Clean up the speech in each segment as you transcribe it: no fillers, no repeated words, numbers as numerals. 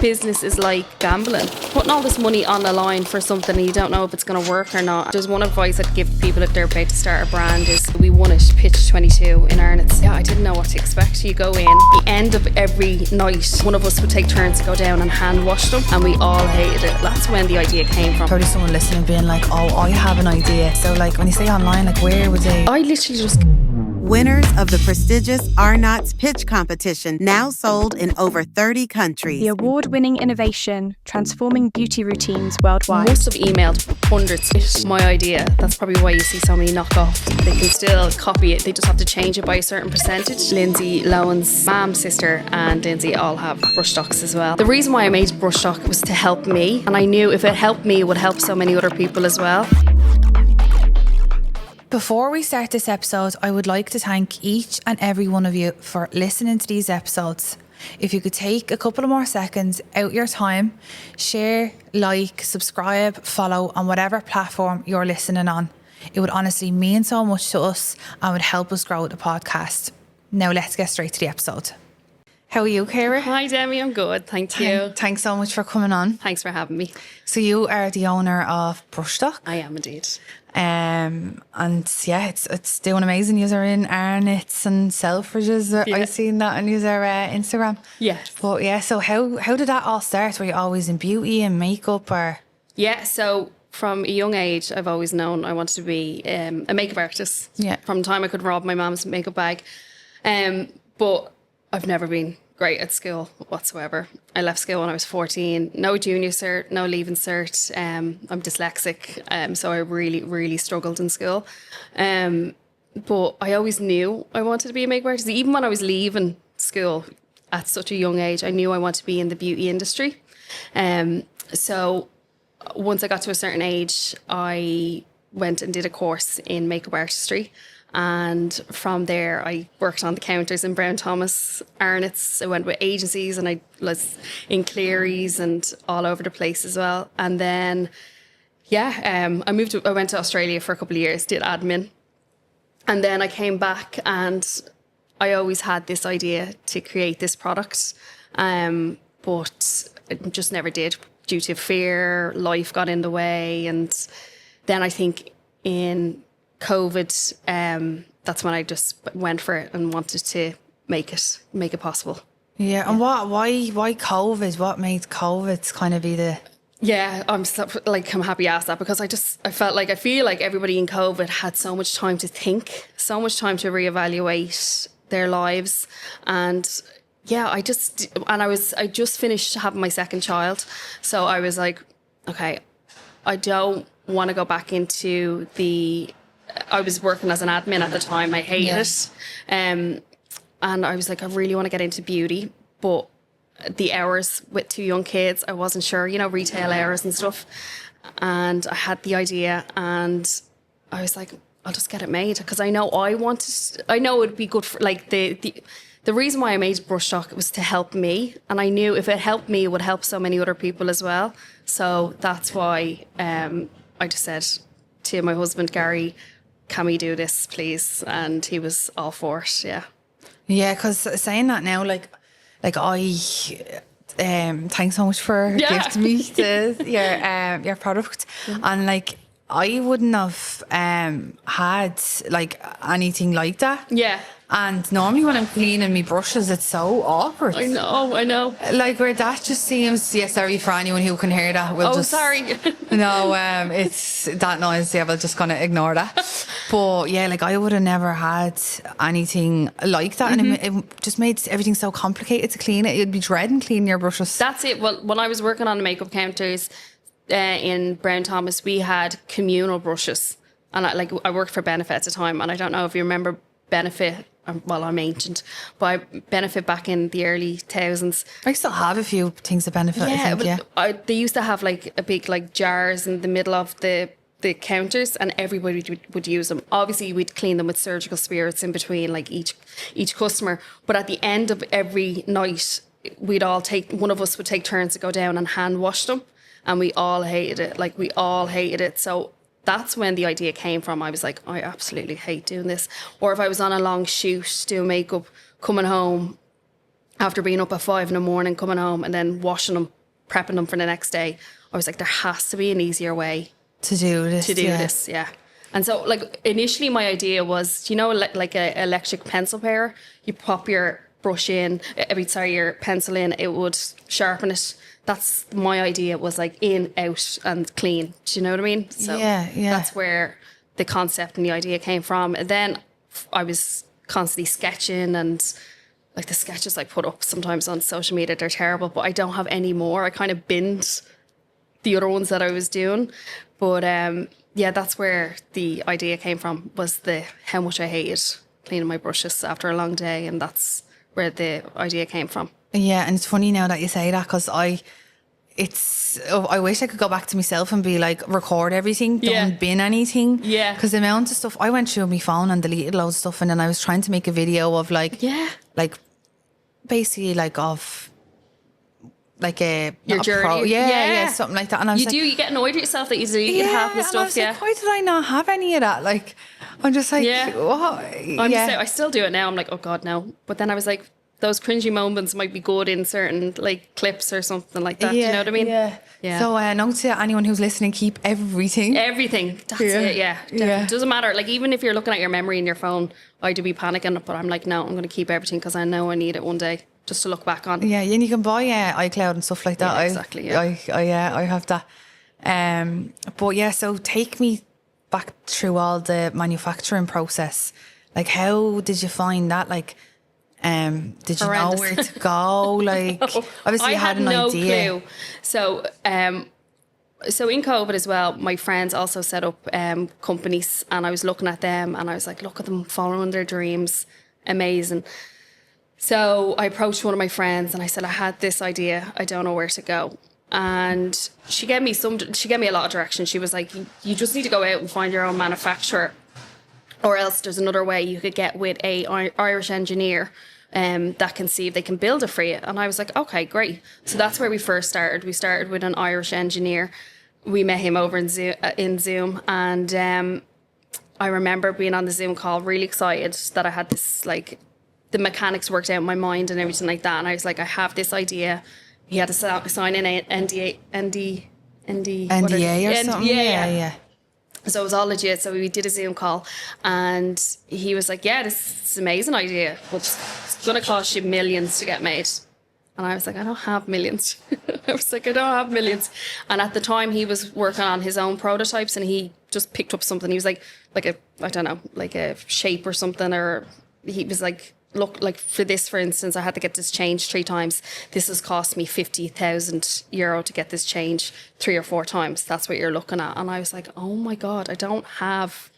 Business is like gambling. Putting all this money on the line for something and you don't know if it's going to work or not. There's one advice I'd give people if they're about to start a brand is we won it, pitch 22 in Arnotts. Yeah, I didn't know what to expect. You go in, the end of every night, one of us would take turns to go down and hand wash them, and we all hated it. That's when the idea came from. Probably someone listening being like, oh, I have an idea. So like when you say online, like where would they? I literally just... Winners of the prestigious Arnotts Pitch Competition, now sold in over 30 countries. The award-winning innovation, transforming beauty routines worldwide. Must have emailed hundreds. It's my idea. That's probably why you see so many knockoffs. They can still copy it. They just have to change it by a certain percentage. Lindsay Lohan's mum, sister and Lindsay all have Brushdocs as well. The reason why I made Brushdoc was to help me. And I knew if it helped me, it would help so many other people as well. Before we start this episode, I would like to thank each and every one of you for listening to these episodes. If you could take a couple of more seconds out your time, share, like, subscribe, follow on whatever platform you're listening on. It would honestly mean so much to us and would help us grow the podcast. Now let's get straight to the episode. How are you, Ciara? Hi, Demi. I'm good. Thank you. Thanks so much for coming on. Thanks for having me. So you are the owner of Brushdoc. I am indeed. And yeah, it's doing amazing. You're in Arnotts and Selfridges. Yeah. I've seen that on your Instagram. Yeah. But yeah, so how did that all start? Were you always in beauty and makeup or? Yeah, so from a young age, I've always known I wanted to be a makeup artist. Yeah. From the time I could rob my mum's makeup bag. But I've never been great at school whatsoever. I left school when I was 14. No junior cert, no leaving cert. I'm dyslexic, so I really, really struggled in school. But I always knew I wanted to be a makeup artist. Even when I was leaving school at such a young age, I knew I wanted to be in the beauty industry. So once I got to a certain age, I went and did a course in makeup artistry. And from there, I worked on the counters in Brown Thomas, Arnotts. I went with agencies and I was in Cleary's and all over the place as well. And then, I went to Australia for a couple of years, did admin. And then I came back and I always had this idea to create this product. But I just never did due to fear, life got in the way. And then I think in COVID, that's when I just went for it and wanted to make it possible. Yeah, and why COVID? What made COVID kind of be the? Yeah, I'm happy you asked that because I feel like everybody in COVID had so much time to think, so much time to reevaluate their lives, and yeah, I just finished having my second child, so I was like, okay, I don't want to go back into I was working as an admin at the time. I hated it. And I was like, I really want to get into beauty. But the hours with 2 young kids, I wasn't sure, retail hours and stuff. And I had the idea and I was like, I'll just get it made. Because I know it would be good for, like, the reason why I made Brushdoc was to help me. And I knew if it helped me, it would help so many other people as well. So that's why I just said to my husband, Gary, can we do this, please? And he was all for it, yeah. Yeah, because saying that now, like I, thanks so much for gifting me your product. Mm-hmm. And like, I wouldn't have had like anything like that. Yeah. And normally when I'm cleaning my brushes, it's so awkward. I know. Like where that just seems, sorry for anyone who can hear that. Sorry. No, it's that noise. Yeah, we're just going to ignore that. But yeah, like I would have never had anything like that. Mm-hmm. And it just made everything so complicated to clean it. You'd be dreading cleaning your brushes. That's it. Well, when I was working on the makeup counters in Brown Thomas, we had communal brushes. And I worked for Benefit at the time. And I don't know if you remember Benefit. Well, I'm ancient, but Benefit back in the early 2000s. I still have a few things that Benefit. Yeah, I think, they used to have like a big like jars in the middle of the counters, and everybody would use them. Obviously, we'd clean them with surgical spirits in between, like each customer. But at the end of every night, one of us would take turns to go down and hand wash them, and we all hated it. So that's when the idea came from. I was like, I absolutely hate doing this. Or if I was on a long shoot doing makeup, coming home, after being up at 5 in the morning, coming home and then washing them, prepping them for the next day. I was like, there has to be an easier way to do this. Yeah. And so, like, initially my idea was, you know, like a electric pencil pair, you pop your brush in, your pencil in, it would sharpen it. That's my idea, was like in, out and clean. Do you know what I mean? So that's where the concept and the idea came from. And then I was constantly sketching, and like the sketches I put up sometimes on social media, they're terrible, but I don't have any more. I kind of binned the other ones that I was doing. But that's where the idea came from, was how much I hated cleaning my brushes after a long day, and that's where the idea came from. Yeah, and it's funny now that you say that, because I wish I could go back to myself and be like, record everything, don't bin anything. Yeah. Because the amount of stuff, I went through my phone and deleted loads of stuff, and then I was trying to make a video of basically your journey. Something like that. And I was you get annoyed at yourself that you deleted half the stuff. I was like, why did I not have any of that? Like, I'm just like, what? I still do it now. I'm like, oh God, no. But then I was like, those cringy moments might be good in certain like clips or something like that. Do you know what I mean? Yeah. So note to anyone who's listening, keep everything. That's it. Yeah. It doesn't matter. Like, even if you're looking at your memory in your phone, I do be panicking, but I'm like, no, I'm going to keep everything, because I know I need it one day just to look back on. Yeah, and you can buy iCloud and stuff like that. Yeah, exactly. Yeah. I have that. But yeah, so take me back through all the manufacturing process. Like, how did you find that? Like, did you know where to go? Like, no, obviously you had an idea. Clue. So in COVID as well, my friends also set up companies, and I was looking at them and I was like, look at them following their dreams. Amazing. So I approached one of my friends and I said, I had this idea, I don't know where to go. And she gave me a lot of direction. She was like, you just need to go out and find your own manufacturer, or else there's another way you could get with a Irish engineer that can see if they can build it for you. And I was like, okay, great. So that's where we first started. We started with an Irish engineer. We met him over in Zoom, and I remember being on the Zoom call really excited that I had this, like, the mechanics worked out in my mind and everything like that. And I was like, I have this idea. He had to sign in an NDA or something. Yeah. So it was all legit. So we did a Zoom call, and he was like, yeah, this is an amazing idea, but it's going to cost you millions to get made. And I was like, I don't have millions. I was like, I don't have millions. And at the time he was working on his own prototypes, and he just picked up something. He was like a shape or something, or he was like, look, like for this, for instance, I had to get this changed 3 times. This has cost me €50,000 to get this changed 3 or 4 times. That's what you're looking at. And I was like, oh my God, I don't have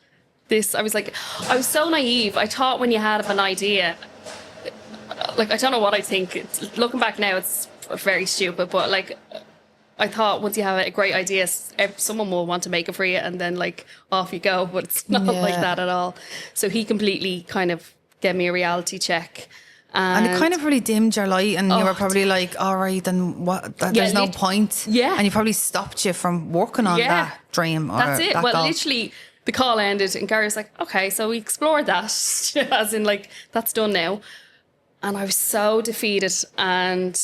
this. I was so naive. I thought when you had an idea, like, I don't know what I think. Looking back now, it's very stupid, but like, I thought once you have a great idea, someone will want to make it for you, and then like off you go. But it's not like that at all. So he completely kind of gave me a reality check. And it kind of really dimmed your light, and you were probably like, all right, then what? There's no point. Yeah. And he probably stopped you from working on that dream. That's it. That goal. Literally, the call ended, and Gary was like, okay, so we explored that. As in, like, that's done now. And I was so defeated. And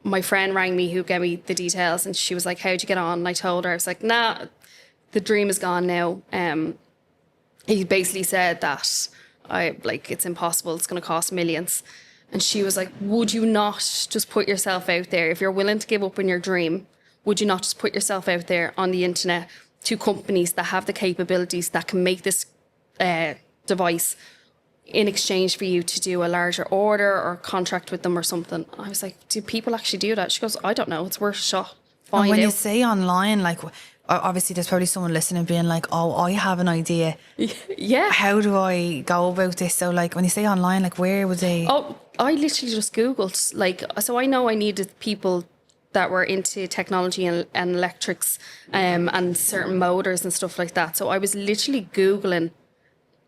my friend rang me, who gave me the details, and she was like, how'd you get on? And I told her, I was like, nah, the dream is gone now. He basically said that it's impossible, it's going to cost millions. And she was like, would you not just put yourself out there? If you're willing to give up on your dream, would you not just put yourself out there on the internet to companies that have the capabilities that can make this device in exchange for you to do a larger order or contract with them or something? I was like, do people actually do that? She goes, I don't know, it's worth a shot. And when you say online, like, obviously there's probably someone listening being like, oh, I have an idea. Yeah. How do I go about this? So like, when you say online, like, where would they? Oh, I literally just Googled, like, so I know I needed people that were into technology and electrics and certain motors and stuff like that. So I was literally Googling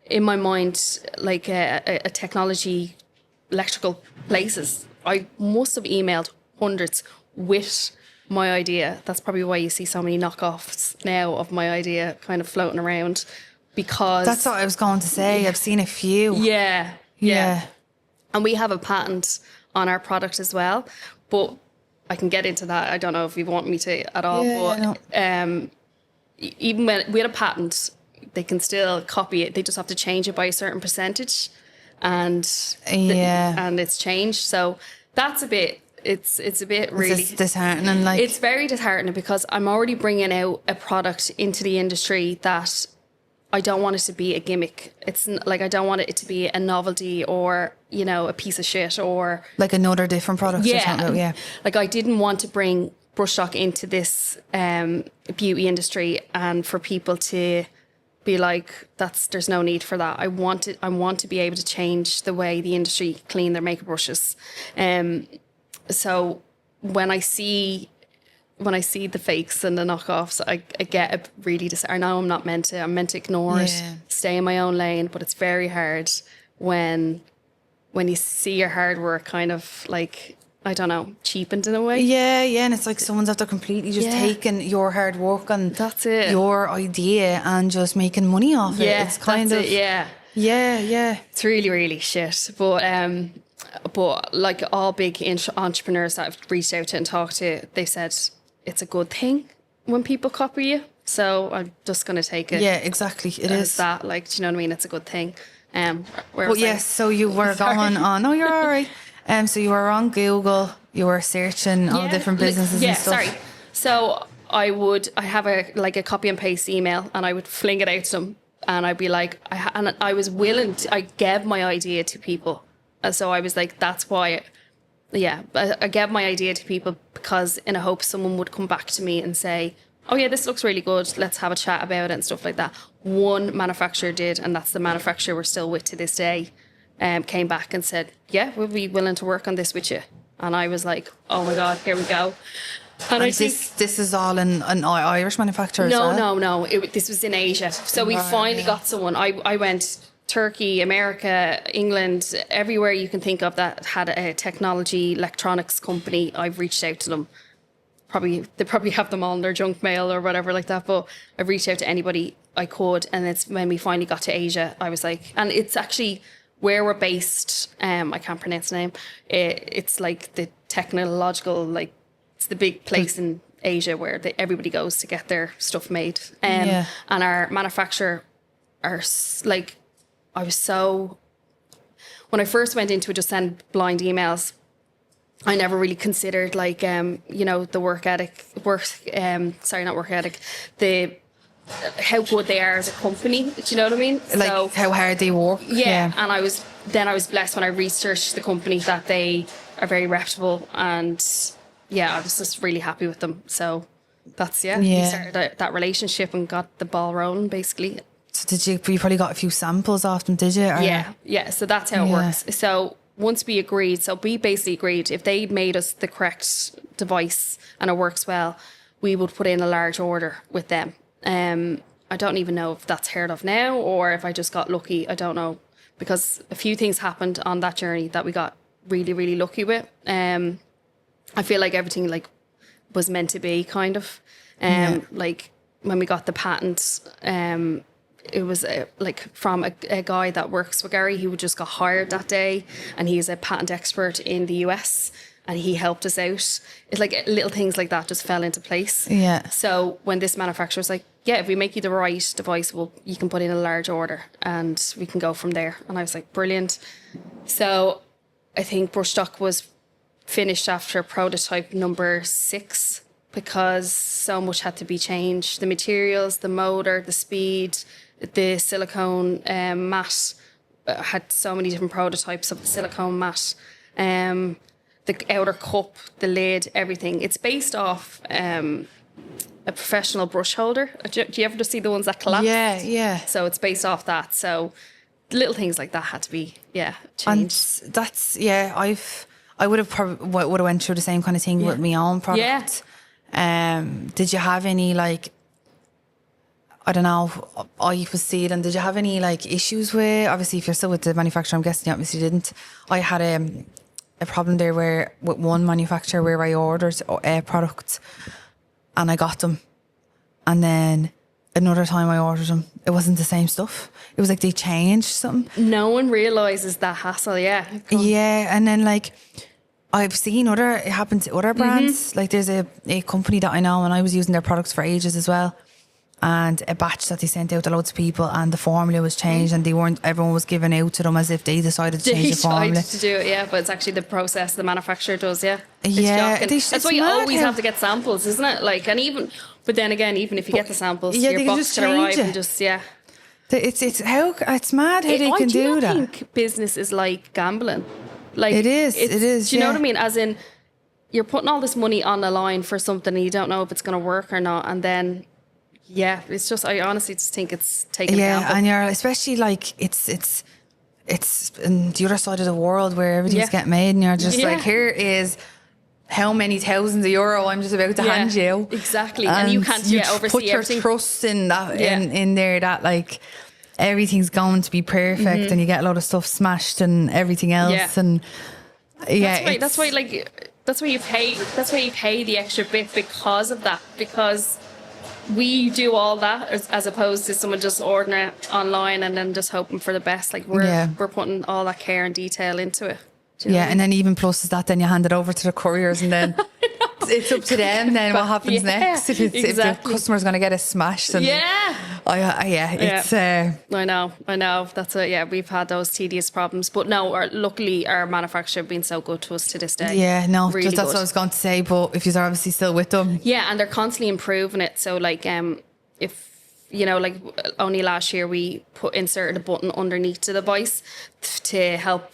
in my mind, like a technology, electrical places. I must have emailed hundreds with my idea. That's probably why you see so many knockoffs now of my idea kind of floating around, because that's what I was going to say. I've seen a few. Yeah. And we have a patent on our product as well, but I can get into that. I don't know if you want me to at all, even when we had a patent, they can still copy it. They just have to change it by a certain percentage, and and it's changed. So that's a bit. It's a bit really disheartening. Like, it's very disheartening because I'm already bringing out a product into the industry that I don't want it to be a gimmick. It's like I don't want it to be a novelty or, you know, a piece of shit or like another different product. Or something. Yeah. Like I didn't want to bring Brushdoc into this beauty industry and for people to be like, there's no need for that. I want to be able to change the way the industry clean their makeup brushes. So when I see the fakes and the knockoffs, I get a really I know I'm meant to ignore it, stay in my own lane, but it's very hard when you see your hard work kind of like, I don't know, cheapened in a way. Yeah, and it's like someone's after completely just taking your hard work and that's it, your idea, and just making money off it. It's kind of yeah. It's really, really shit. But like all big entrepreneurs that I've reached out to and talked to, they said it's a good thing when people copy you. So I'm just going to take it. Yeah, exactly. It is that, like, do you know what I mean? It's a good thing. But yes, so you were going on. No, you're all right. So you were on Google. You were searching all different businesses and stuff. Sorry. So I have a copy and paste email, and I would fling it out to them, and I'd be like, I was willing to, I gave my idea to people. So I was like, that's why, I gave my idea to people because in a hope someone would come back to me and say, oh yeah, this looks really good, let's have a chat about it and stuff like that. One manufacturer did, and that's the manufacturer we're still with to this day, came back and said, yeah, we'll be willing to work on this with you. And I was like, oh my God, here we go. And this is all an Irish manufacturer? No. This was in Asia. So we finally got someone. I went Turkey, America, England, everywhere you can think of that had a technology electronics company. I've reached out to them. They probably have them all in their junk mail or whatever like that, but I've reached out to anybody I could. And it's when we finally got to Asia, I was like, and it's actually where we're based. I can't pronounce the name. It's like the technological, like it's the big place in Asia where everybody goes to get their stuff made. And our manufacturer are like, when I first went into it, just send blind emails, I never really considered like, the how good they are as a company. Do you know what I mean? Like so, how hard they work. Yeah. And I was blessed when I researched the company that they are very reputable, and I was just really happy with them. So that's, we started that relationship and got the ball rolling basically. So you probably got a few samples off them, did you? Or? Yeah. So that's how it works. So once we basically agreed if they made us the correct device and it works well, we would put in a large order with them. I don't even know if that's heard of now or if I just got lucky. I don't know, because a few things happened on that journey that we got really, really lucky with. I feel like everything like was meant to be kind of. Like when we got the patent, it was from a guy that works with Gary. He just got hired that day, and he's a patent expert in the US, and he helped us out. It's like little things like that just fell into place. Yeah. So when this manufacturer was like, yeah, if we make you the right device, you can put in a large order and we can go from there. And I was like, brilliant. So I think Brushdoc was finished after prototype number 6 because so much had to be changed. The materials, the motor, the speed, the silicone mat. Had so many different prototypes of the silicone mat. The outer cup, the lid, everything. It's based off a professional brush holder. Do you ever just see the ones that collapse? Yeah. So it's based off that. So little things like that had to be, changed. And that's, I would have probably went through the same kind of thing with my own product. Yeah. Did you have any, like, I don't know, I was seeing, did you have any, like, issues with, obviously, if you're still with the manufacturer, I'm guessing you obviously didn't. I had a problem there with one manufacturer where I ordered a product and I got them. And then another time I ordered them, it wasn't the same stuff. It was like they changed something. No one realizes that hassle. Yeah. Yeah, and then like I've seen it happen to other brands. Like there's a company that I know, and I was using their products for ages as well. And a batch that they sent out to loads of people, and the formula was changed, and everyone was giving out to them as if they decided to change the formula. They tried to do it, yeah, but it's actually the process the manufacturer does, yeah. It's Yeah, shocking. That's why you always how- have to get samples, isn't it? Like, and but then again, even if you get the samples, Yeah, they your can box just can arrive change it. and just, yeah. It's mad how they can do that. I think business is like gambling. Like It is, Do you know yeah. what I mean? As in, you're putting all this money on the line for something and you don't know if it's going to work or not, and then. Yeah, it's just, I honestly just think it's taking a gamble. And you're especially like it's in the other side of the world where everything's getting made, and you're just like, here is how many thousands of euro I'm just about to hand you. Exactly, and you can't oversee put your everything. trust in that in there that like everything's going to be perfect, and you get a lot of stuff smashed and everything else, and that's why you pay the extra bit because of that, because we do all that as opposed to someone just ordering it online and then just hoping for the best. Like we're putting all that care and detail into it. Do you know what I mean? And then even plus is that then you hand it over to the couriers, and then it's up to them then what happens next if the customer's going to get it smashed. And it's I know that's it. Yeah, we've had those tedious problems, but no, luckily our manufacturer have been so good to us to this day. Yeah, no, really that's what I was going to say. But if you're obviously still with them, and they're constantly improving it. So like, if you know, like only last year we inserted a button underneath the device to help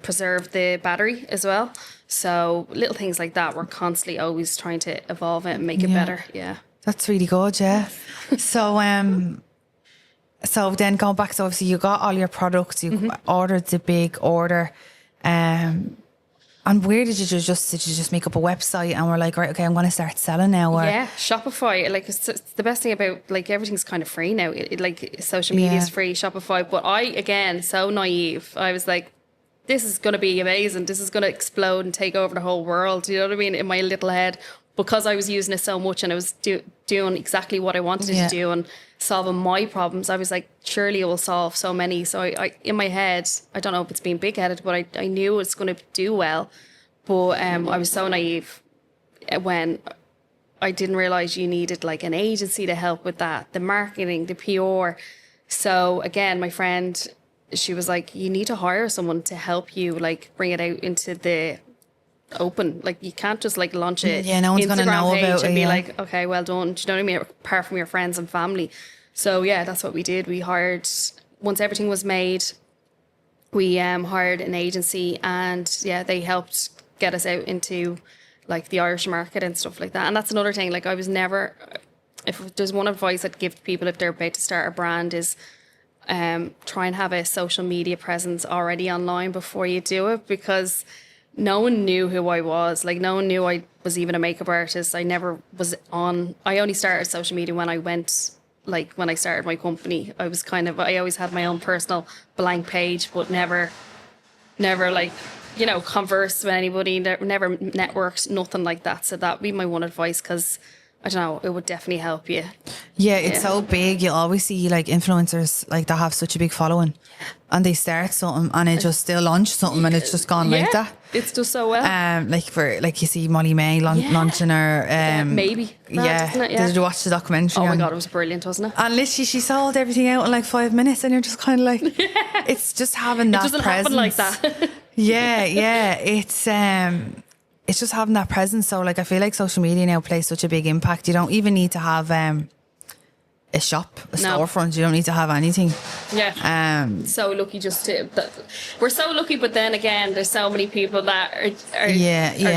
preserve the battery as well. So little things like that, we're constantly always trying to evolve it and make it better. Yeah, that's really good. Yeah. So then going back, so obviously you got all your products, you ordered the big order, and where did you just make up a website and we're like, right, okay, I'm going to start selling now? Or? Yeah, Shopify. Like it's the best thing about, like, everything's kind of free now. Like social media is free, Shopify. But I, again, so naive. I was like, this is going to be amazing. This is going to explode and take over the whole world. You know what I mean? In my little head, because I was using it so much and I was doing exactly what I wanted to do and solving my problems. I was like, surely it will solve so many. So I in my head, I don't know if it's being big-headed, but I knew it's going to do well. But I was so naive when I didn't realize you needed like an agency to help with that, the marketing, the PR. So again, my friend, she was like, you need to hire someone to help you like bring it out into the open. Like you can't just like launch it no one's gonna know page about and it, be like, okay, well done. Do you know what I mean? Apart from your friends and family. So yeah, that's what we did. We hired, once everything was made, we hired an agency, and they helped get us out into like the Irish market and stuff like that. And that's another thing. Like I was never, if there's one advice I'd give to people if they're about to start a brand is try and have a social media presence already online before you do it, because no one knew who I was. Like no one knew I was even a makeup artist. I never was on. I only started social media when I started my company. I always had my own personal blank page, but never like, you know, conversed with anybody, never networked, nothing like that. So that'd be my one advice, because I don't know, it would definitely help you. Yeah, it's so big. You'll always see like influencers like that have such a big following, and they start something and it just still launch something and it's just gone like that. It's just so well. Like you see Molly May launching her maybe. Isn't it? Yeah. Did you watch the documentary? Oh my God, it was brilliant, wasn't it? And literally she sold everything out in like 5 minutes, and you're just kind of like, it's just having that presence. It doesn't happen like that. yeah. It's just having that presence. So like I feel like social media now plays such a big impact. You don't even need to have a shop, storefront. You don't need to have anything. Yeah. So lucky we're so lucky, but then again, there's so many people that are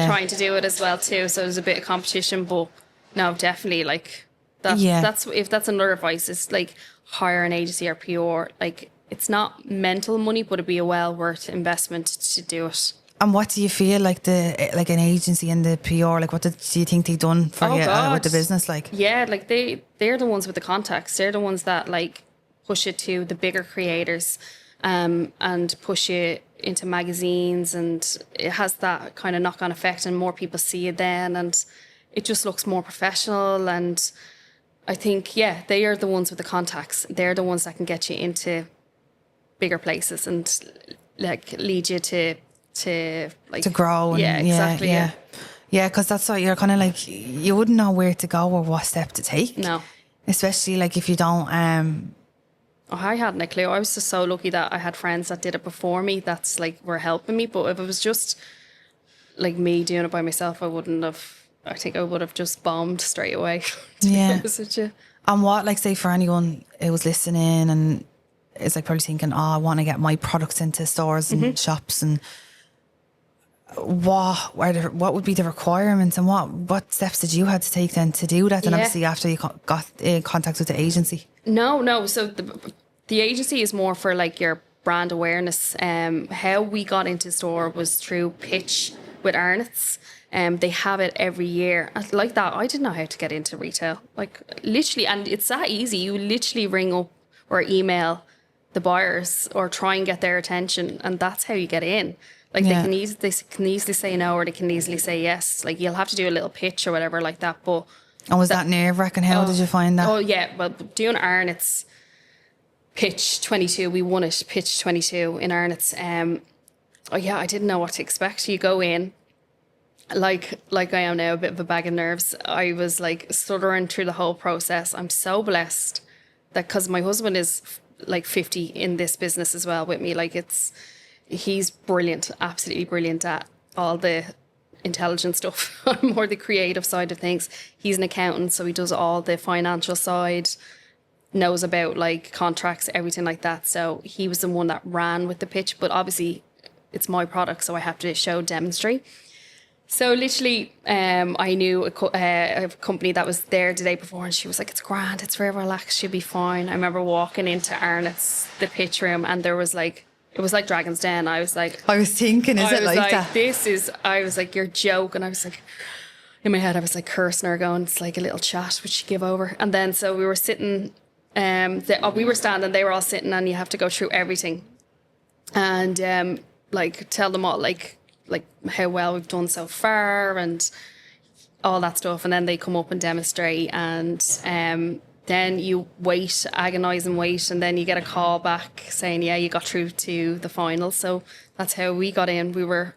trying to do it as well too. So there's a bit of competition, but no, definitely like that's another advice. It's like hire an agency or PR. Like it's not mental money, but it'd be a well worth investment to do it. And what do you feel like an agency and the PR, like what do you think they've done for you with the business? Like, yeah, like they're the ones with the contacts. They're the ones that like push it to the bigger creators, and push it into magazines, and it has that kind of knock-on effect, and more people see it then, and it just looks more professional. And I think, they are the ones with the contacts. They're the ones that can get you into bigger places and like lead you to like to grow. And, yeah, exactly. Yeah, because that's what you're kind of like, you wouldn't know where to go or what step to take. No. Especially like if you don't. I hadn't a clue. I was just so lucky that I had friends that did it before me that's like were helping me. But if it was just like me doing it by myself, I think I would have just bombed straight away. To be honest with you. And what, like, say for anyone who was listening and is like probably thinking, I want to get my products into stores and shops, and what would be the requirements, and what steps did you have to take then to do that? And obviously after you got in contact with the agency. No. So the agency is more for like your brand awareness. How we got into store was through pitch with Arnotts. They have it every year. Like that, I didn't know how to get into retail. Like literally, and it's that easy. You literally ring up or email the buyers or try and get their attention, and that's how you get in. Like they can easily say no, or they can easily say yes. Like you'll have to do a little pitch or whatever like that. But and was that nerve-wracking? How did you find that? Oh yeah, well, doing Arnott's pitch 22, we won it pitch 22 in Arnott's. I didn't know what to expect. You go in, like I am now, a bit of a bag of nerves. I was like stuttering through the whole process. I'm so blessed that because my husband is like 50 in this business as well with me. Like he's brilliant, absolutely brilliant at all the intelligent stuff. I'm more the creative side of things. He's an accountant, so he does all the financial side, knows about like contracts, everything like that. So he was the one that ran with the pitch, but obviously it's my product, so I have to demonstrate. So literally, I knew a company that was there the day before, and she was like, "It's grand, it's very relaxed, she'll be fine." I remember walking into Arnott's, the pitch room, and there was like, it was like Dragon's Den. I was like, I was thinking, is it like that? I was like, "You're joking." I was like, in my head, I was like cursing her, going, "It's like a little chat, which she give over." And then so we were sitting, we were standing, they were all sitting, and you have to go through everything, and like tell them all like how well we've done so far and all that stuff, and then they come up and demonstrate, and then you agonise and wait, and then you get a call back saying you got through to the final. So that's how we got in. We were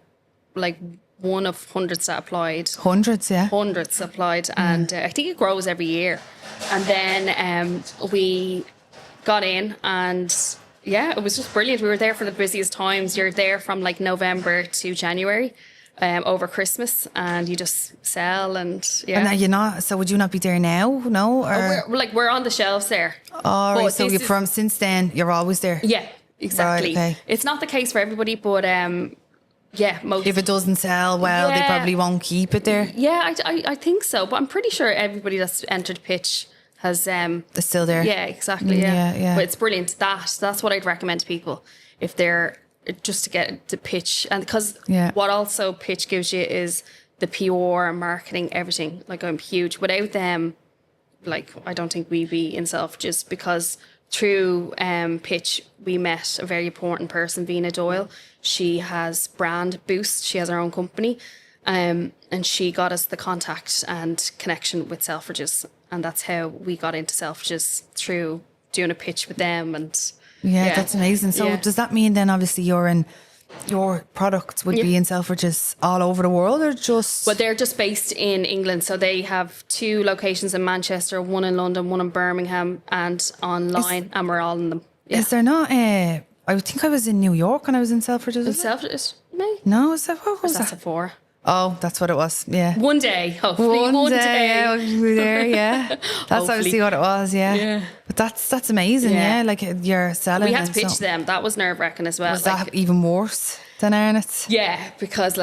like one of hundreds that applied. Hundreds applied, and I think it grows every year. And then we got in, and it was just brilliant. We were there for the busiest times. You're there from like November to January, over Christmas, and you just sell and And are you not? So would you not be there now? No, or we're on the shelves there. Oh, right. So you're since then you're always there. Yeah, exactly. Right, okay. It's not the case for everybody, but most. If it doesn't sell well, they probably won't keep it there. Yeah, I think so. But I'm pretty sure everybody that's entered pitch has they're still there. Yeah, exactly. Yeah. But it's brilliant. That's what I'd recommend to people if they're just to get to pitch, and because what also pitch gives you is the PR, marketing, everything. Like I'm huge. Without them, like I don't think we'd be in Selfridges, because through pitch we met a very important person, Vina Doyle. She has Brand Boost. She has her own company, and she got us the contact and connection with Selfridges. And that's how we got into Selfridges, through doing a pitch with them. And that's amazing. So does that mean then obviously your products would be in Selfridges all over the world, or just? Well, they're just based in England. So they have 2 locations in Manchester, one in London, one in Birmingham, and online, and we're all in them. Yeah. Is there not I think I was in New York and I was in Selfridges. In Selfridges? Maybe? No, what was that? Sephora. Oh, that's what it was. Yeah. One day, hopefully. One day. I'll be there. Yeah. That's obviously what it was. Yeah. But that's amazing. Yeah. Like you're selling. We had to pitch them. That was nerve wracking as well. Was that even worse than Arnott's? Yeah, because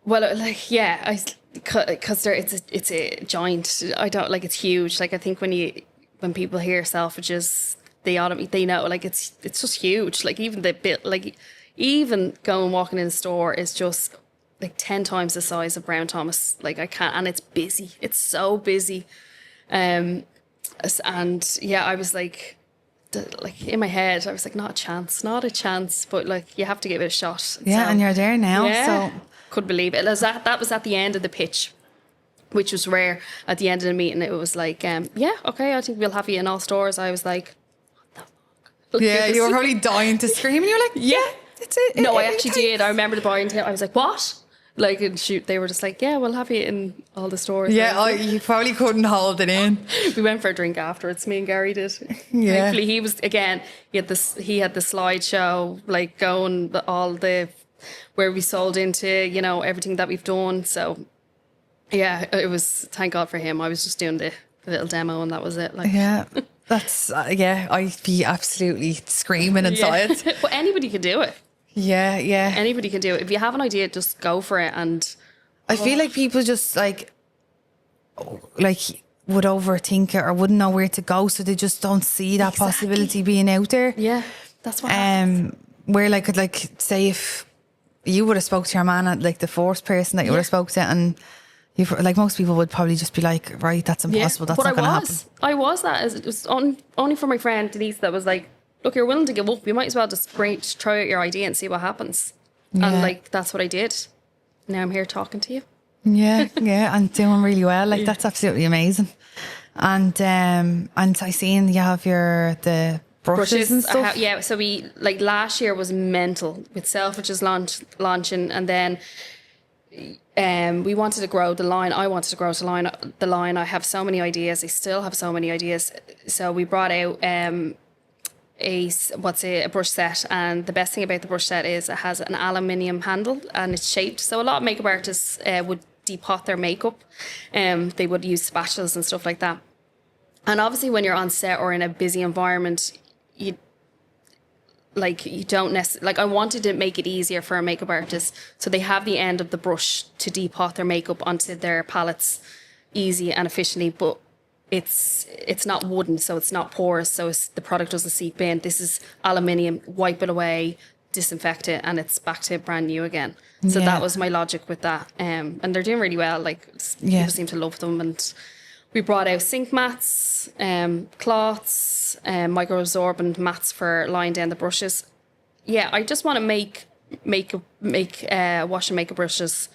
because it's a giant. I don't like, it's huge. Like I think when people hear Selfridges, they know like it's just huge. Like even the bit, like even walking in the store is just like 10 times the size of Brown Thomas. Like I can't, and it's busy. It's so busy. And I was like in my head, I was like, not a chance. But like you have to give it a shot. Yeah, so, and you're there now. Yeah, so couldn't believe it. That was at the end of the pitch. which was rare. At the end of the meeting, it was like, yeah, okay, I think we'll have you in all stores. I was like, what the fuck? Yeah, you were probably dying to scream, and you're like, yeah, that's it. No, I actually did. I remember the buying team. I was like, what? Like, and shoot, they were just like, yeah, we'll have you in all the stores. Yeah, you probably couldn't hold it in. We went for a drink afterwards. Me and Gary did. Yeah. Thankfully, he was, again, he had the slideshow, like going all the, where we sold into, you know, everything that we've done. So yeah, it was, thank God for him. I was just doing the little demo and that was it. Like, Yeah, that's, I'd be absolutely screaming inside. yeah. But anybody can do it. Yeah. Anybody can do it. If you have an idea, just go for it. And I feel like people just like would overthink it or wouldn't know where to go, so they just don't see that possibility being out there. Yeah, that's what happens. Where like say if you would have spoke to your man, like the first person that you would have spoke to, and you like most people would probably just be like, right, that's impossible. That's not going to happen. I was that. It was only for my friend Denise that was like, look, you're willing to give up. You might as well just try out your idea and see what happens. Yeah. And like that's what I did. Now I'm here talking to you. Yeah, and doing really well. Like that's absolutely amazing. And I seen you have the brushes and stuff. So we like last year was mental with Selfridges launching, and then we wanted to grow the line. I wanted to grow the line. I have so many ideas. I still have so many ideas. So we brought out a brush set, and the best thing about the brush set is it has an aluminium handle and it's shaped. So a lot of makeup artists would depot their makeup. They would use spatulas and stuff like that. And obviously when you're on set or in a busy environment, you don't necessarily, like I wanted to make it easier for a makeup artist, so they have the end of the brush to depot their makeup onto their palettes easy and efficiently, but it's not wooden, so it's not porous, so the product doesn't seep in. This is aluminium, wipe it away, disinfect it, and it's back to brand new again. So that was my logic with that. And they're doing really well. Like people seem to love them. And we brought out sink mats, cloths, microabsorbent mats for lying down the brushes. Yeah, I just want to make wash and makeup brushes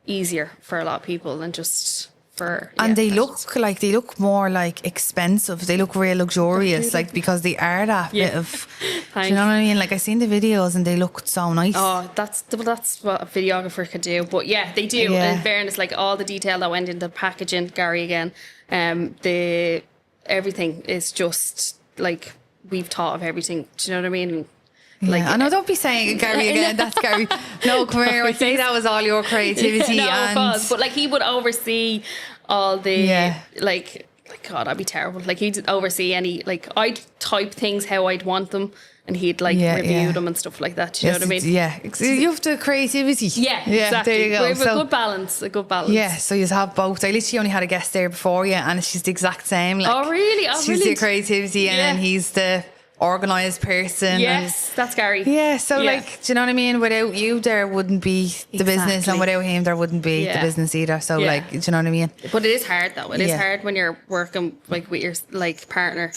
easier for a lot of people and just for. And they look more like expensive. They look real luxurious, like because they are that bit of. Do you know what I mean? Like I seen the videos and they looked so nice. Oh, that's what a videographer could do. But yeah, they do. Yeah. In fairness, like all the detail that went into the packaging, Gary again, the everything is just like we've thought of everything. Do you know what I mean? Like, I know, don't be saying Gary again. That's Gary. No, come here. I say that was all your creativity. No, and it was. But like he would oversee all the like God, I'd be terrible. Like he'd oversee any, like I'd type things how I'd want them, and he'd like review them and stuff like that. Do you know what I mean? Yeah, you have the creativity. Yeah, exactly. There you go. We have a good balance. Yeah, so you have both. I literally only had a guest there before you, and she's the exact same. Like, oh really? Oh, she's the creativity, and then he's the organised person. Yes, that's Gary. Yeah, so like, do you know what I mean? Without you, there wouldn't be the business, and without him, there wouldn't be the business either. So like, do you know what I mean? But it is hard though. It is hard when you're working like with your like partner.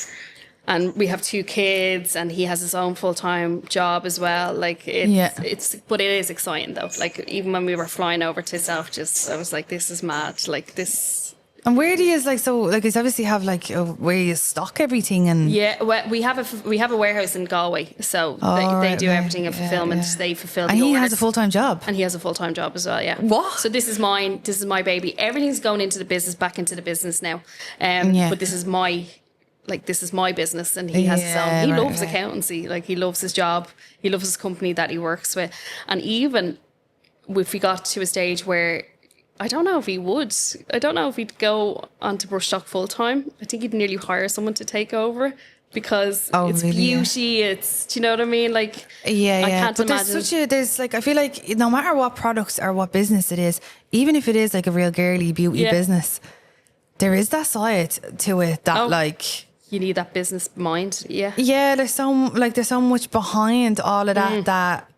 And we have 2 kids, and he has his own full-time job as well. Like but it is exciting though. Like even when we were flying over to Selfridges, I was like, this is mad. Like this. And where do you it's obviously have like where you stock everything and well, we have a warehouse in Galway, so they do everything in fulfillment. They fulfill. And the he orders. has a full-time job. And he has a full-time job as well. Yeah. What? So this is mine. This is my baby. Everything's going into the business, back into the business now. But this is my business, and he has his own. He loves accountancy. Like he loves his job. He loves his company that he works with. And even if we got to a stage where I don't know if he would. I don't know if he'd go onto Brushdoc full time. I think he'd nearly hire someone to take over because it's really, beauty. It's, do you know what I mean? Like, I can't imagine. There's like, I feel like no matter what products or what business it is, even if it is like a real girly beauty business, there is that side to it that like. You need that business mind. Yeah. Yeah. There's so much behind all of that that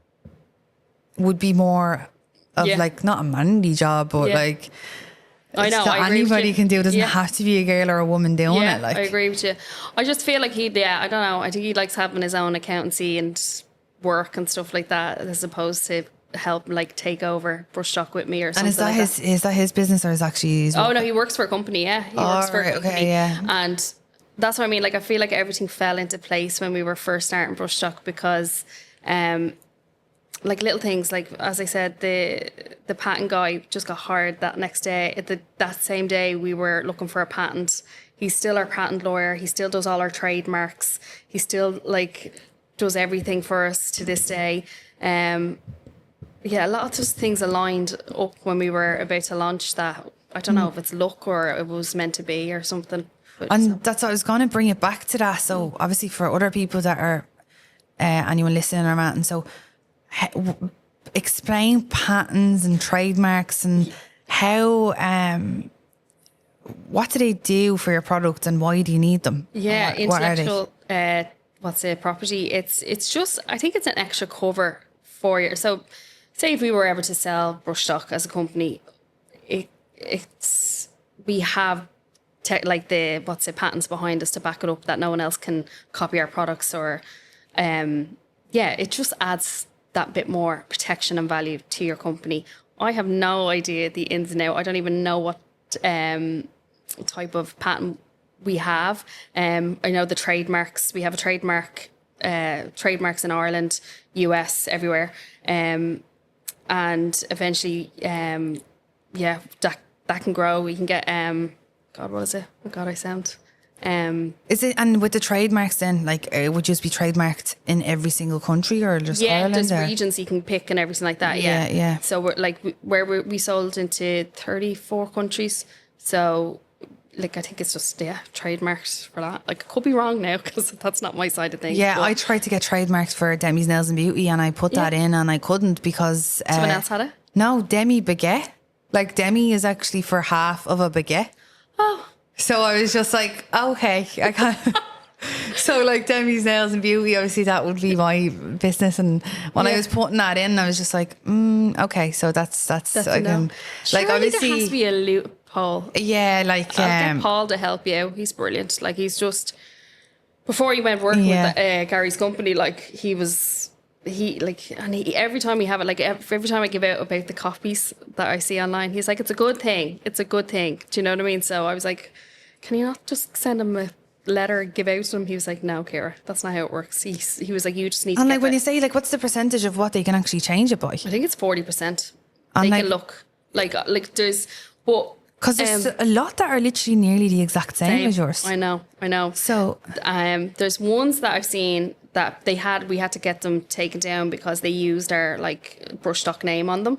would be more of like not a manly job, but like I know anybody can do. It doesn't have to be a girl or a woman doing it. Like I agree with you. I just feel like I don't know. I think he likes having his own accountancy and work and stuff like that, as opposed to help like take over Brushdoc with me or something. And is that like is that his business or is actually his Oh no, he works for a company. Yeah, he works for a company. Okay, yeah. And that's what I mean. Like I feel like everything fell into place when we were first starting Brushdoc because, like little things, like as I said, the patent guy just got hired that next day. That same day we were looking for a patent. He's still our patent lawyer. He still does all our trademarks. He still like does everything for us to this day. Yeah, a lot of those things aligned up when we were about to launch that. I don't know if it's luck or it was meant to be or something. And that's what I was going to bring it back to that. So obviously for other people that are anyone listening or Matt, and so explain patents and trademarks and how what do they do for your product and why do you need them? Yeah, what are they? intellectual property. It's just, I think it's an extra cover for you. So say if we were ever to sell Brushdoc as a company, we have patents behind us to back it up that no one else can copy our products or it just adds that bit more protection and value to your company. I have no idea the ins and outs. I don't even know what type of patent we have. I know the trademarks. We have a trademarks in Ireland, US, everywhere. And eventually, that can grow. We can get, God, what is it? Oh God, I sound. Is it, and with the trademarks then, like would you just be trademarked in every single country or just Ireland? There's or? regions you can pick and everything like that. Yeah. So we're like we sold into 34 countries. So like I think it's just trademarks for that. Like I could be wrong now because that's not my side of things. Yeah, but I tried to get trademarks for Demi's Nails and Beauty and I put that in and I couldn't because someone else had it. No, Demi baguette. Like Demi is actually for half of a baguette. Oh. So I was just like, okay, I can't. So like Demi's Nails and Beauty, obviously that would be my business. And when I was putting that in, I was just like, okay, so that's I can, like Surely obviously there has to be a loophole. Yeah, like I'll get Paul to help you out. He's brilliant. Like he's just before he went working with Gary's company, like every time we have it, like every time I give out about the copies that I see online, he's like, it's a good thing. It's a good thing. Do you know what I mean? So I was like, can you not just send him a letter, give out to him? He was like, no, Ciara, that's not how it works. He was like, you just need to. And get like when you say like, what's the percentage of what they can actually change it by? I think it's 40%. And they like, can look like there's, but because there's a lot that are literally nearly the exact same as yours. I know. So there's ones that I've seen that we had to get them taken down because they used our like Brushdoc name on them.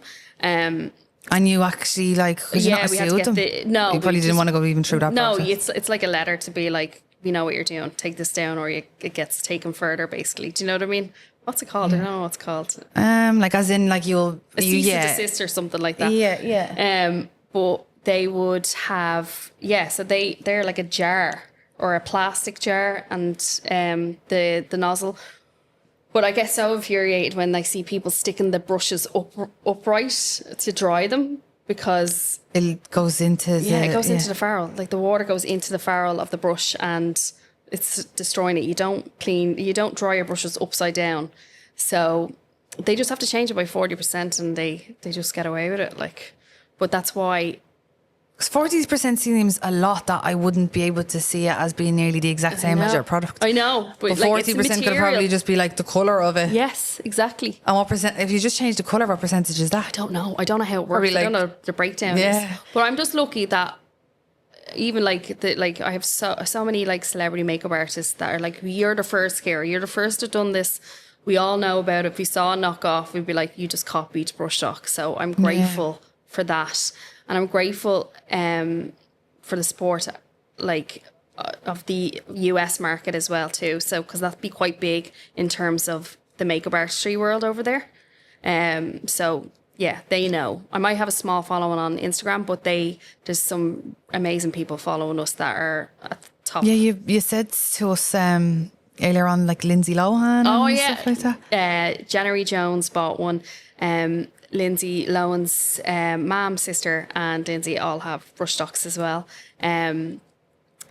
And you actually like, could you not we had to sue get them? No, you probably didn't want to go even through that process. No, it's like a letter to be like, we know what you're doing, take this down, or it gets taken further. Basically, do you know what I mean? What's it called? I don't know what it's called. Like as in like cease and desist or something like that. Yeah. But they would have so they're like a jar or a plastic jar and the nozzle. But I get so infuriated when I see people sticking the brushes upright to dry them because it goes into into the ferrule. Like the water goes into the ferrule of the brush and it's destroying it. You don't dry your brushes upside down. So they just have to change it by 40% and they just get away with it. Like, but that's why. 40% seems a lot that I wouldn't be able to see it as being nearly the exact same as your product. I know. But 40% could probably just be like the colour of it. Yes, exactly. And what percent, if you just change the colour, what percentage is that? I don't know how it works. I don't know the breakdown is. But I'm just lucky that even I have so many like celebrity makeup artists that are like, you're the first, Ciara, you're the first to have done this. We all know about it. If we saw a knockoff, we'd be like, you just copied Brushdoc. So I'm grateful for that. And I'm grateful for the support of the US market as well too. So because that'd be quite big in terms of the makeup artistry world over there. So yeah, they know. I might have a small following on Instagram, but there's some amazing people following us that are at the top. Yeah, you said to us earlier on like Lindsay Lohan and stuff like that. January Jones bought one. Lindsay Lohan's mom, sister, and Lindsay all have Brushdocs as well. And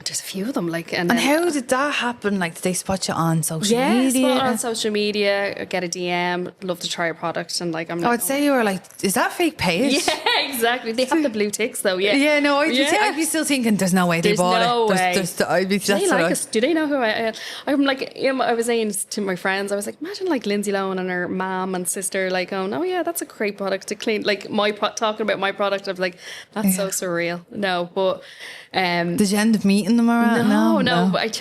There's a few of them, like, And how did that happen? Like, did they spot you on social yeah, media? spot on social media, get a DM, love to try a product, and like, I'm Oh, like, I'd say you were like, is that fake page? yeah, exactly. They have the blue ticks though. Yeah, Yeah, no, I'd be still thinking there's no way they There's bought no it. way. I'd be, Do they like us? Do they know who I am? I'm like, I was saying to my friends, I was like, imagine like Lindsay Lohan and her mom and sister, like, oh yeah, that's a great product to clean. Like talking about my product, I'm like, that's so surreal. No, but Did you end up meeting them or no. But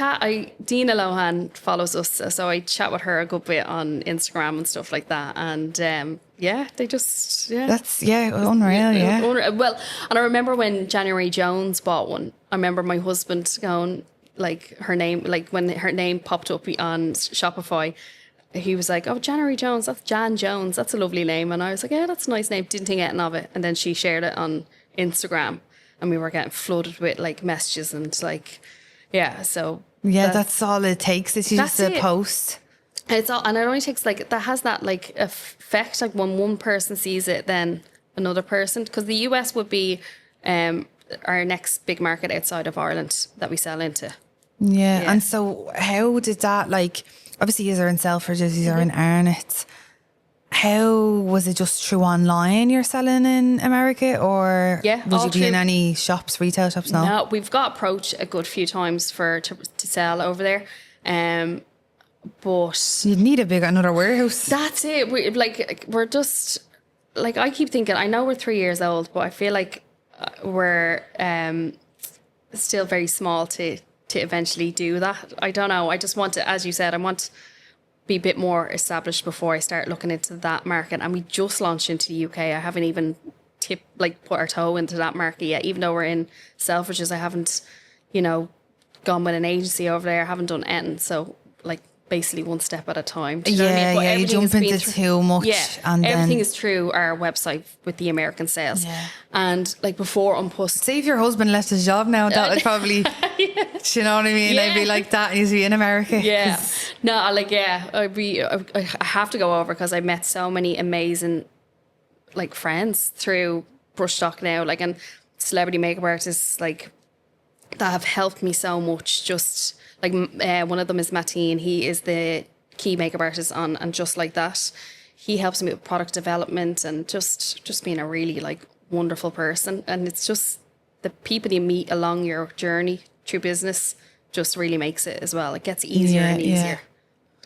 Dina Lohan follows us, so I chat with her a good bit on Instagram and stuff like that. And yeah, they just That's unreal. Yeah. Well, and I remember when January Jones bought one. I remember my husband going, like, her name, like when her name popped up on Shopify, he was like, oh, January Jones, that's Jan Jones, that's a lovely name. And I was like, yeah, that's a nice name, didn't think anything of it. And then she shared it on Instagram, and we were getting flooded with like messages and like, yeah, so Yeah, that's all it takes. It's just a post. and it only takes like, that has that like effect, like when one person sees it, then another person, because the US would be our next big market outside of Ireland that we sell into. Yeah. And so how did that, like, obviously you are in Selfridges, you are in Arnotts. How was it, just through online you're selling in America, or would you be in any shops, retail shops now? No, we've got approached a good few times to sell over there. But you'd need another warehouse. That's it. We're just, like, I keep thinking, I know we're 3 years old, but I feel like we're still very small to eventually do that. I don't know. I just want to, as you said, I want to be a bit more established before I start looking into that market. And we just launched into the UK. I haven't even put our toe into that market yet. Even though we're in Selfridges, I haven't, gone with an agency over there. I haven't done anything. So, like, basically one step at a time. Do you know what I mean? But you jump into too much. Yeah, and everything is through our website with the American sales. Yeah. And like before Unpost. Say if your husband left his job now, that would probably, do you know what I mean? Yeah. I'd be like that, he'd be in America. Yeah. No, like, yeah, I have to go over because I met so many amazing, like, friends through Brushdoc now, like, and celebrity makeup artists, like, that have helped me so much. Just like one of them is Mateen. He is the key makeup artist on And Just Like That. He helps me with product development and just being a really, like, wonderful person. And it's just the people you meet along your journey through business just really makes it as well. It gets easier and easier.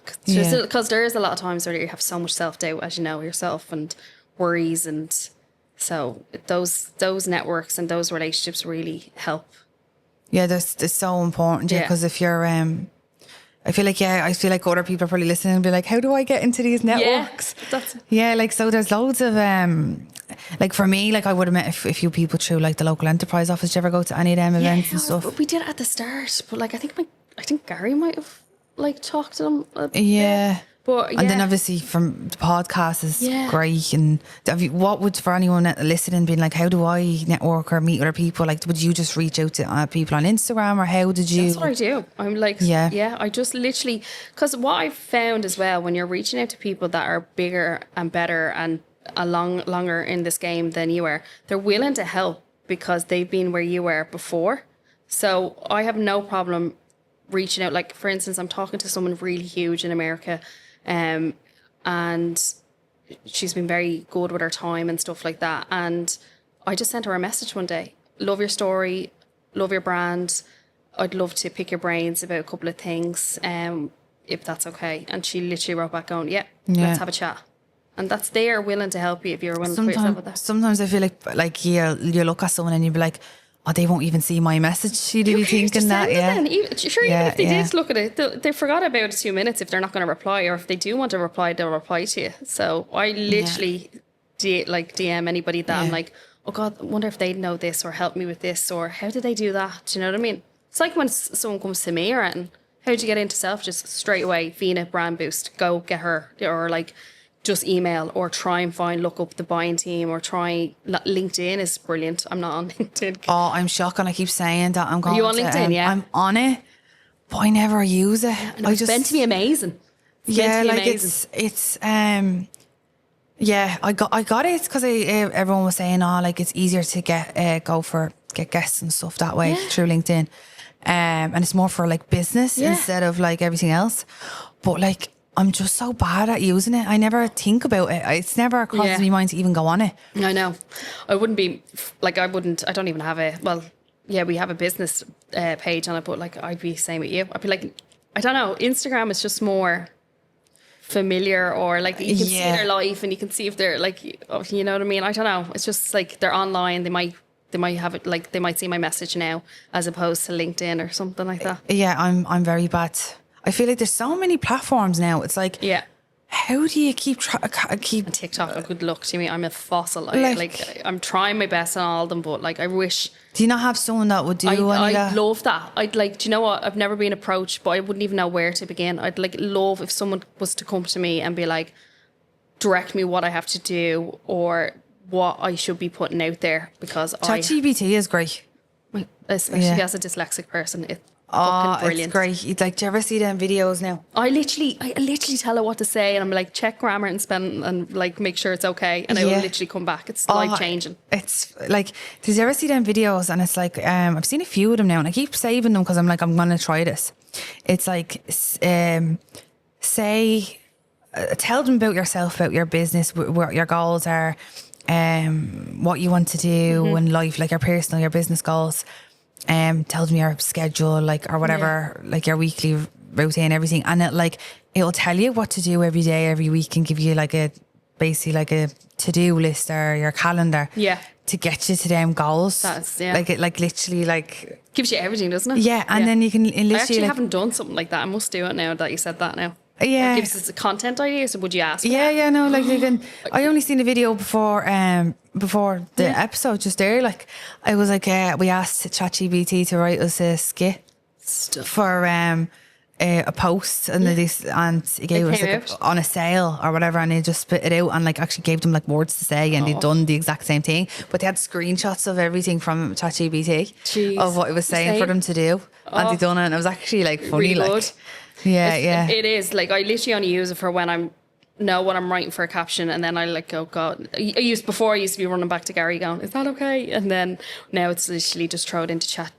Because there is a lot of times where you have so much self-doubt, as you know yourself, and worries, and so those networks and those relationships really help. Yeah, that's so important. Yeah, because if you're, I feel like other people are probably listening and be like, how do I get into these networks? So there's loads of, like, for me, like, I would have met a few people through, like, the local enterprise office. Did you ever go to any of them events and stuff? We did it at the start, but like, I think Gary might have, like, talked to them a bit. But, and then obviously from the podcast is great. And what would, for anyone listening, being like, how do I network or meet other people? Like, would you just reach out to people on Instagram, or how did you? That's what I do. I'm like, I just literally, because what I've found as well, when you're reaching out to people that are bigger and better and longer in this game than you are, they're willing to help because they've been where you were before. So I have no problem reaching out. Like, for instance, I'm talking to someone really huge in America, and she's been very good with her time and stuff like that. And I just sent her a message one day. Love your story, love your brand. I'd love to pick your brains about a couple of things, if that's okay. And she literally wrote back going, let's have a chat. And they are willing to help you if you're willing to put yourself with that. Sometimes I feel like you look at someone and you'd be like, oh, they won't even see my message. She'd be thinking that, even if they did look at it, they forgot about it 2 minutes if they're not going to reply, or if they do want to reply, they'll reply to you. So I literally DM anybody that I'm like, oh God, I wonder if they know this or help me with this, or how did they do that? Do you know what I mean? It's like when someone comes to me or anything, how'd you get into Selfridges? Straight away, Vina brand boost, go get her, or like, just email, or try and look up the buying team, or try LinkedIn is brilliant. I'm not on LinkedIn. Oh, I'm shocked, and I keep saying that I'm going. Are you on LinkedIn? I'm on it, but I never use it. And it's meant to be amazing. It's I got it because everyone was saying, like, it's easier to get guests and stuff that way through LinkedIn. and it's more for like business instead of like everything else. But like, I'm just so bad at using it. I never think about it. It's never crossed my mind to even go on it. I know. I wouldn't be like, I don't even have we have a business page on it, but like, I'd be same with you. I'd be like, I don't know, Instagram is just more familiar, or like you can see their life and you can see if they're like, you know what I mean? I don't know. It's just like they're online. They might have it, like they might see my message now as opposed to LinkedIn or something like that. Yeah, I'm very bad. I feel like there's so many platforms now. It's like, how do you keep TikTok? Good luck to me. I'm a fossil. I'm trying my best on all of them, but like I wish. Do you not have someone that would do any of that? I'd love that. I'd like. Do you know what? I've never been approached, but I wouldn't even know where to begin. I'd like love if someone was to come to me and be like, direct me what I have to do or what I should be putting out there, because ChatGPT is great, especially as a dyslexic person. It's fucking brilliant. It's great. Like, do you ever see them videos now? I literally tell it what to say, and I'm like, check grammar and spelling and like make sure it's okay, and it will literally come back. It's life changing. It's like, did you ever see them videos? And it's like, I've seen a few of them now, and I keep saving them because I'm like, I'm gonna try this. It's like, tell them about yourself, about your business, what your goals are, what you want to do in life, like your personal, your business goals. Tell them your schedule, like, or whatever, like your weekly routine, everything, and it'll tell you what to do every day, every week, and give you like basically like a to-do list or your calendar, to get you to them goals. That's like literally like gives you everything, doesn't it? Yeah, and then you can literally. I actually haven't done something like that. I must do it now that you said that now. Yeah, it gives us a content idea. So would you ask? No, like you can. I only seen a video before the episode just there. Like, I was like, we asked ChatGPT to write us a skit for a post, and he gave us like on a sale or whatever, and they just spit it out and like actually gave them like words to say, and they'd done the exact same thing, but they had screenshots of everything from ChatGPT of what it was saying for them to do, and they done it, and it was actually like funny, really like. Good. It is. Like, I literally only use it for when I'm writing for a caption, and then I like, oh God. I used to be running back to Gary going, is that okay? And then now it's literally just throw it into chat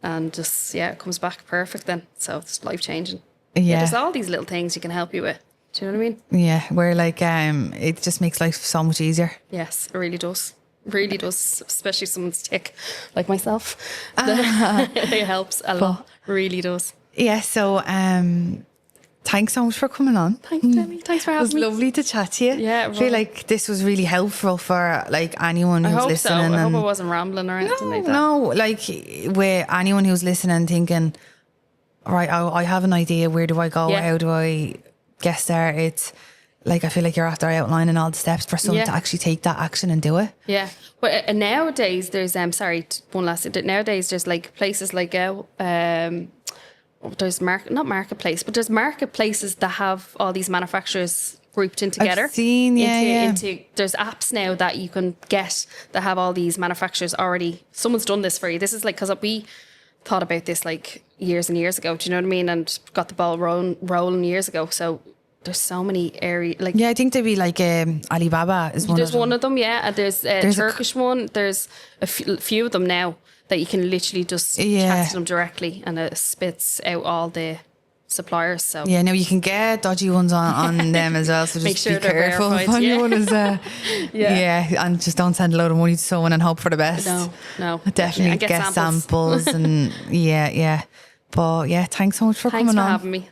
and just, it comes back perfect then. So it's life changing. Yeah. There's all these little things you can help you with. Do you know what I mean? Yeah, where like, it just makes life so much easier. Yes, it really does. Really does, especially someone's tick like myself. It helps a lot. Really does. Yeah, so thanks so much for coming on. Thanks, Demi. Thanks for having me. It was lovely to chat to you. Yeah, I feel like this was really helpful for like anyone who's listening. I hope I wasn't rambling or anything like that. No, like with anyone who's listening thinking, right, I have an idea, where do I go? How do I get started? It's like, I feel like you're after outlining all the steps for someone to actually take that action and do it. Yeah. But nowadays there's one last thing. Nowadays there's like places like there's not marketplace, but there's marketplaces that have all these manufacturers grouped in together. I've seen, there's apps now that you can get that have all these manufacturers already. Someone's done this for you. This is like, because we thought about this like years and years ago. Do you know what I mean? And got the ball rolling years ago. So there's so many areas. Like, I think they'd be like Alibaba is one of them. There's one of them, and there's a Turkish one. There's a few of them now that you can literally just chat to them directly, and it spits out all the suppliers. So now you can get dodgy ones on them as well. So just be careful if anyone is. And just don't send a load of money to someone and hope for the best. No, definitely get samples and But thanks so much for coming on. Thanks for having me.